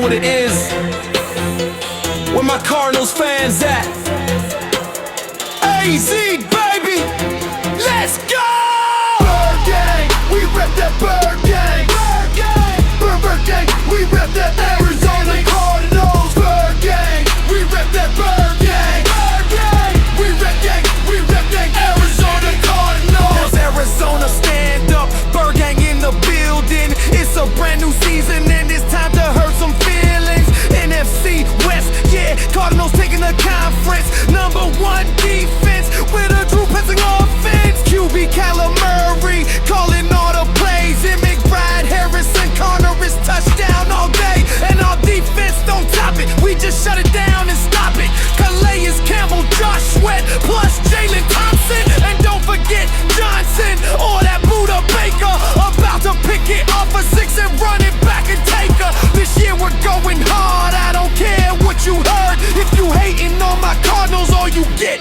what it is. Where my Cardinals fans at? AZ, baby, let's go! Bird gang, we rep that Bird gang. Bird gang, we rep that Arizona Cardinals. Bird gang, we rep that Bird gang. We rep that Arizona Cardinals. Arizona, stand up, Bird gang in the building. It's a brand new season and it's time to hurt some feelings. NFC West, yeah, Cardinals taking the conference. #1 defense with a true passing offense. QB Kyler Murray calling all the plays. And McBride, Harrison, Connor is touchdown all day. And our defense don't top it, we just shut it down and stop it. Calais Campbell, Josh Sweat, plus Jalen Thompson. And don't forget Johnson or that Buda Baker. About to pick it off a 6 and run it back and take her. This year we're going hard, I don't care what you heard. If you hating on my Cardinals, all you get